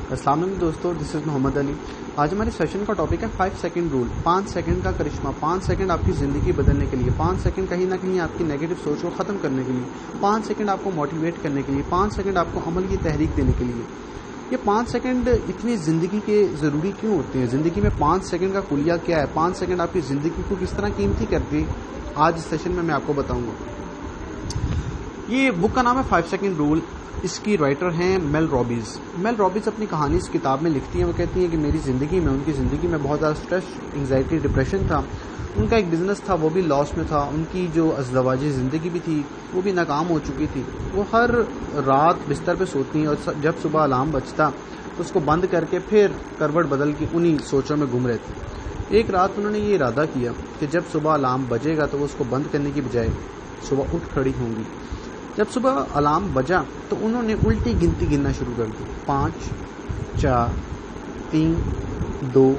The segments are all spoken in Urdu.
السلام علیکم دوستو، دس از محمد علی۔ آج ہمارے سیشن کا ٹاپک ہے 5 سیکنڈ رول، 5 سیکنڈ کا کرشمہ۔ 5 سیکنڈ آپ کی زندگی بدلنے کے لیے، 5 سیکنڈ کہیں نہ کہیں آپ کی نیگیٹو سوچ کو ختم کرنے کے لیے، 5 سیکنڈ آپ کو موٹیویٹ کرنے کے لیے، 5 سیکنڈ آپ کو عمل کی تحریک دینے کے لیے۔ یہ 5 سیکنڈ اتنی زندگی کے ضروری کیوں ہوتے ہیں؟ زندگی میں 5 سیکنڈ کا کلیہ کیا ہے؟ 5 سیکنڈ آپ کی زندگی کو کس طرح قیمتی کرتی ہے؟ آج اس سیشن میں آپ کو بتاؤں گا۔ یہ بک کا نام ہے 5 سیکنڈ رول۔ اس کی رائٹر ہیں میل رابنز۔ میل رابنز اپنی کہانی اس کتاب میں لکھتی ہیں۔ وہ کہتی ہیں کہ میری زندگی میں، ان کی زندگی میں بہت زیادہ اسٹریس، انگزائٹی، ڈپریشن تھا۔ ان کا ایک بزنس تھا، وہ بھی لاس میں تھا۔ ان کی جو ازدواجی زندگی بھی تھی وہ بھی ناکام ہو چکی تھی۔ وہ ہر رات بستر پہ سوتی ہیں اور جب صبح الارم بجتا تو اس کو بند کر کے پھر کروٹ بدل کے انہی سوچوں میں گم رہتی۔ ایک رات انہوں نے یہ ارادہ کیا کہ جب صبح الارم بجے گا تو وہ اس کو بند کرنے کی بجائے صبح اٹھ کھڑی ہوں گی۔ جب صبح الارم بجا تو انہوں نے الٹی گنتی گننا شروع کر دی، 5 4 3 2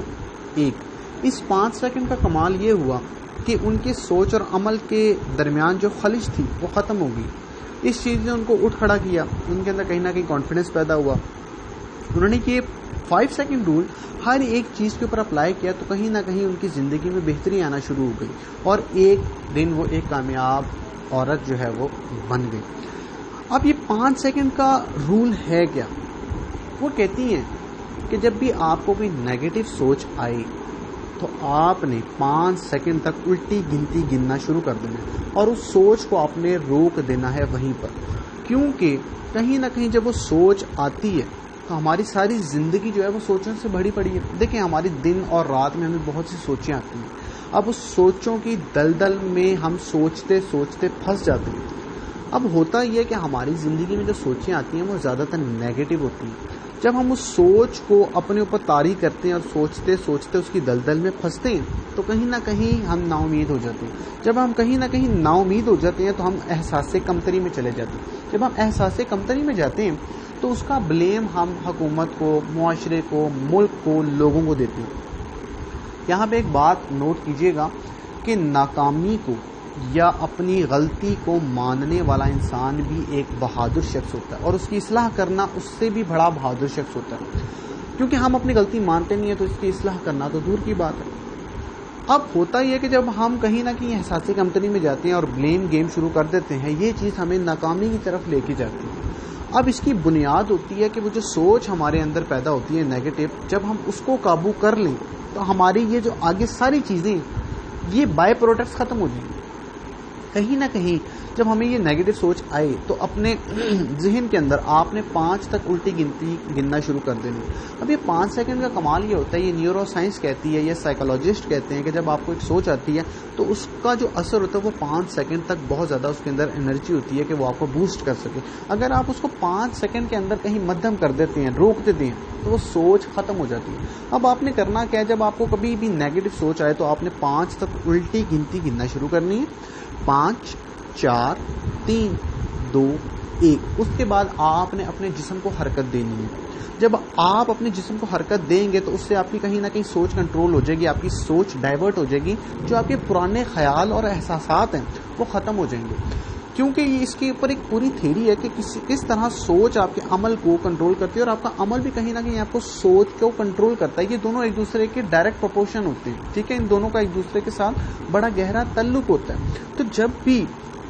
1۔ اس 5 سیکنڈ کا کمال یہ ہوا کہ ان کے سوچ اور عمل کے درمیان جو خلش تھی وہ ختم ہو گئی۔ اس چیز نے ان کو اٹھ کھڑا کیا، ان کے اندر کہیں نہ کہیں کانفیڈنس پیدا ہوا۔ انہوں نے یہ 5 سیکنڈ رول ہر ایک چیز کے اوپر اپلائی کیا تو کہیں نہ کہیں ان کی زندگی میں بہتری آنا شروع ہو گئی، اور ایک دن وہ ایک کامیاب عورت جو ہے وہ بن گئی۔ اب یہ 5 سیکنڈ کا رول ہے کیا؟ وہ کہتی ہیں کہ جب بھی آپ کو کوئی نیگیٹو سوچ آئی تو آپ نے 5 سیکنڈ تک الٹی گنتی گننا شروع کر دینا ہے اور اس سوچ کو آپ نے روک دینا ہے وہیں پر، کیونکہ کہیں نہ کہیں جب وہ سوچ آتی ہے تو ہماری ساری زندگی جو ہے وہ سوچوں سے بھری پڑی ہے۔ دیکھیں، ہماری دن اور رات میں ہمیں بہت سی سوچیں آتی ہیں۔ اب اس سوچوں کی دلدل میں ہم سوچتے سوچتے پھنس جاتے ہیں۔ اب ہوتا یہ ہے کہ ہماری زندگی میں جو سوچیں آتی ہیں وہ زیادہ تر نیگیٹو ہوتی ہیں۔ جب ہم اس سوچ کو اپنے اوپر طاری کرتے ہیں اور سوچتے سوچتے اس کی دلدل میں پھنستے ہیں تو کہیں نہ کہیں ہم نا امید ہو جاتے ہیں۔ جب ہم کہیں نہ کہیں نا امید ہو جاتے ہیں تو ہم احساس کمتری میں چلے جاتے ہیں۔ جب ہم احساس کمتری میں جاتے ہیں تو اس کا بلیم ہم حکومت کو، معاشرے کو، ملک کو، لوگوں کو دیتے ہیں۔ یہاں پہ ایک بات نوٹ کیجئے گا کہ ناکامی کو یا اپنی غلطی کو ماننے والا انسان بھی ایک بہادر شخص ہوتا ہے، اور اس کی اصلاح کرنا اس سے بھی بڑا بہادر شخص ہوتا ہے، کیونکہ ہم اپنی غلطی مانتے نہیں ہیں تو اس کی اصلاح کرنا تو دور کی بات ہے۔ اب ہوتا یہ ہے کہ جب ہم کہیں نہ کہیں احساس کمتری میں جاتے ہیں اور بلیم گیم شروع کر دیتے ہیں، یہ چیز ہمیں ناکامی کی طرف لے کے جاتی ہے۔ اب اس کی بنیاد ہوتی ہے کہ وہ جو سوچ ہمارے اندر پیدا ہوتی ہے نیگیٹو، جب ہم اس کو قابو کر لیں تو ہماری یہ جو آگے ساری چیزیں یہ بائی پروڈکٹس ختم ہو جائیں گی۔ کہیں نہ کہیں جب ہمیں یہ نیگیٹو سوچ آئے تو اپنے ذہن کے اندر آپ نے 5 تک الٹی گنتی گننا شروع کر دینی۔ اب یہ 5 سیکنڈ کا کمال یہ ہوتا ہے، یہ نیورو سائنس کہتی ہے، یہ سائیکالوجسٹ کہتے ہیں کہ جب آپ کو ایک سوچ آتی ہے تو اس کا جو اثر ہوتا ہے وہ 5 سیکنڈ تک بہت زیادہ اس کے اندر انرجی ہوتی ہے کہ وہ آپ کو بوسٹ کر سکے۔ اگر آپ اس کو 5 سیکنڈ کے اندر کہیں مدھم کر دیتے ہیں، روک دیتے ہیں تو وہ سوچ ختم ہو جاتی ہے۔ اب آپ نے کرنا کیا ہے، جب آپ کو کبھی بھی نیگیٹو سوچ آئے تو آپ نے 5 تک الٹی گنتی گننا شروع کرنی ہے، 5 4 3 2 1۔ اس کے بعد آپ نے اپنے جسم کو حرکت دینی ہے۔ جب آپ اپنے جسم کو حرکت دیں گے تو اس سے آپ کی کہیں نہ کہیں سوچ کنٹرول ہو جائے گی، آپ کی سوچ ڈائیورٹ ہو جائے گی، جو آپ کے پرانے خیال اور احساسات ہیں وہ ختم ہو جائیں گے، کیونکہ یہ اس کے اوپر ایک پوری تھیوری ہے کہ کس طرح سوچ آپ کے عمل کو کنٹرول کرتی ہے، اور آپ کا عمل بھی کہیں نہ کہیں آپ کو سوچ کو کنٹرول کرتا ہے۔ یہ دونوں ایک دوسرے کے ڈائریکٹ پروپورشن ہوتے ہیں، ٹھیک ہے، ان دونوں کا ایک دوسرے کے ساتھ بڑا گہرا تعلق ہوتا ہے۔ تو جب بھی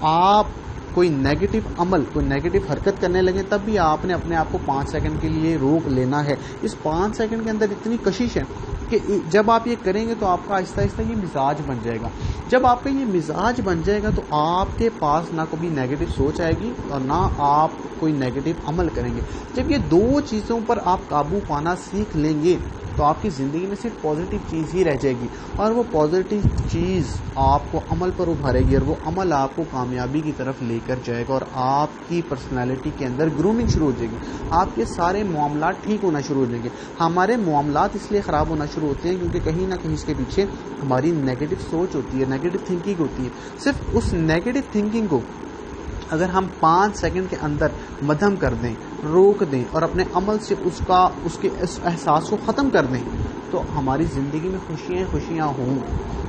آپ کوئی نیگیٹو عمل، کوئی نیگیٹو حرکت کرنے لگیں تب بھی آپ نے اپنے آپ کو 5 سیکنڈ کے لیے روک لینا ہے۔ اس 5 سیکنڈ کے اندر اتنی کشش ہے کہ جب آپ یہ کریں گے تو آپ کا آہستہ آہستہ یہ مزاج بن جائے گا۔ جب آپ کا یہ مزاج بن جائے گا تو آپ کے پاس نہ کبھی نیگیٹو سوچ آئے گی اور نہ آپ کوئی نیگیٹو عمل کریں گے۔ جب یہ دو چیزوں پر آپ قابو پانا سیکھ لیں گے تو آپ کی زندگی میں صرف پازیٹیو چیز ہی رہ جائے گی، اور وہ پازیٹیو چیز آپ کو عمل پر ابھارے گی، اور وہ عمل آپ کو کامیابی کی طرف لے کر جائے گا، اور آپ کی پرسنالٹی کے اندر گرومنگ شروع ہو جائے گی۔ آپ کے سارے معاملات ٹھیک ہونا شروع ہو جائیں گے۔ ہمارے معاملات اس لیے خراب ہونا شروع ہوتے ہیں کیونکہ کہیں نہ کہیں اس کے پیچھے ہماری نیگیٹو سوچ ہوتی ہے، نیگیٹو تھنکنگ ہوتی ہے۔ صرف اس نیگیٹو تھنکنگ کو اگر ہم 5 سیکنڈ کے اندر مدھم کر دیں، روک دیں اور اپنے عمل سے اس کے احساس کو ختم کر دیں تو ہماری زندگی میں خوشیاں خوشیاں ہوں.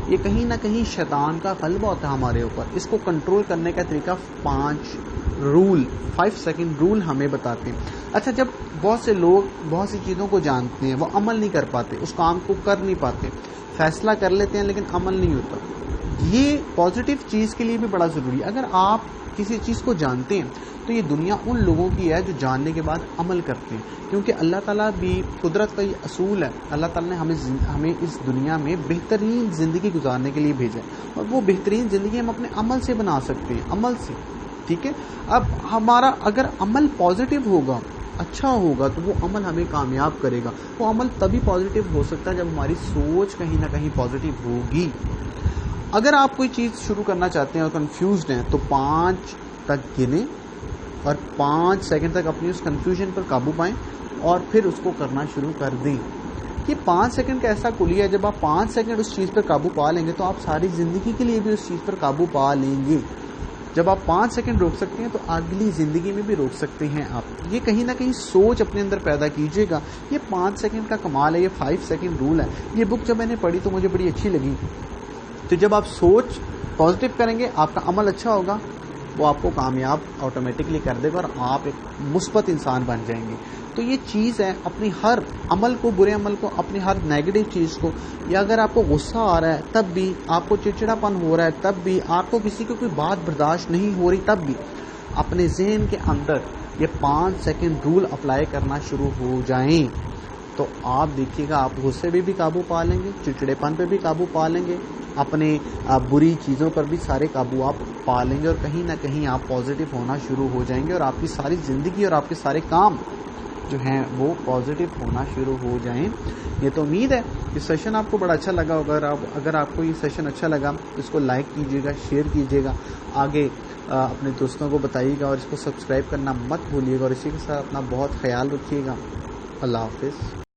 یہ کہیں نہ کہیں شیطان کا غلبہ ہوتا ہے ہمارے اوپر. اس کو کنٹرول کرنے کا طریقہ 5 سیکنڈ رول ہمیں بتاتے ہیں. اچھا، جب بہت سے لوگ بہت سی چیزوں کو جانتے ہیں، وہ عمل نہیں کر پاتے، اس کام کو کر نہیں پاتے، فیصلہ کر لیتے ہیں لیکن عمل نہیں ہوتا. یہ پازیٹیو چیز کے لیے بھی بڑا ضروری ہے. اگر آپ کسی چیز کو جانتے ہیں تو یہ دنیا ان لوگوں کی ہے جو جاننے کے بعد عمل کرتے ہیں، کیونکہ اللہ تعالیٰ بھی قدرت کا یہ اصول ہے. اللہ تعالیٰ نے ہمیں اس دنیا میں بہترین زندگی گزارنے کے لیے بھیجا ہے، اور وہ بہترین زندگی ہم اپنے عمل سے بنا سکتے ہیں، عمل سے. ٹھیک ہے، اب ہمارا اگر عمل پازیٹیو ہوگا، اچھا ہوگا، تو وہ عمل ہمیں کامیاب کرے گا. وہ عمل تبھی پازیٹیو ہو سکتا ہے جب ہماری سوچ کہیں نہ کہیں پازیٹیو ہوگی. اگر آپ کوئی چیز شروع کرنا چاہتے ہیں اور کنفیوزڈ ہیں تو 5 تک گنیں اور 5 سیکنڈ تک اپنی اس کنفیوژن پر قابو پائیں اور پھر اس کو کرنا شروع کر دیں. یہ 5 سیکنڈ کا ایسا کلیہ ہے، جب آپ 5 سیکنڈ اس چیز پر قابو پا لیں گے تو آپ ساری زندگی کے لیے بھی اس چیز پر قابو پا لیں گے. جب آپ 5 سیکنڈ روک سکتے ہیں تو اگلی زندگی میں بھی روک سکتے ہیں آپ. یہ کہیں نہ کہیں سوچ اپنے اندر پیدا کیجیے گا. یہ 5 سیکنڈ کا کمال ہے، یہ 5 سیکنڈ رول ہے. یہ بک جب میں نے پڑھی تو مجھے بڑی اچھی لگی. تو جب آپ سوچ پازیٹیو کریں گے، آپ کا عمل اچھا ہوگا، وہ آپ کو کامیاب آٹومیٹکلی کر دے گا اور آپ ایک مثبت انسان بن جائیں گے. تو یہ چیز ہے، اپنی ہر عمل کو، برے عمل کو، اپنی ہر نیگیٹو چیز کو، یا اگر آپ کو غصہ آ رہا ہے تب بھی، آپ کو چڑچڑا پن ہو رہا ہے تب بھی، آپ کو کسی کو کوئی بات برداشت نہیں ہو رہی تب بھی، اپنے ذہن کے اندر یہ 5 سیکنڈ رول اپلائی کرنا شروع ہو جائیں تو آپ دیکھیے گا آپ غصے پہ بھی قابو پا لیں گے، چڑچڑے پن پہ بھی قابو پا لیں گے، اپنے بری چیزوں پر بھی سارے قابو آپ پا لیں گے، اور کہیں نہ کہیں آپ پازیٹیو ہونا شروع ہو جائیں گے اور آپ کی ساری زندگی اور آپ کے سارے کام جو ہیں وہ پازیٹیو ہونا شروع ہو جائیں. یہ تو امید ہے کہ سیشن آپ کو بڑا اچھا لگا ہوگا. اگر آپ کو یہ سیشن اچھا لگا اس کو لائک کیجیے گا، شیئر کیجیے گا، آگے اپنے دوستوں کو بتائیے گا، اور اس کو سبسکرائب کرنا مت بھولیے گا، اور اسی کے ساتھ اپنا بہت خیال رکھیے گا. اللہ حافظ.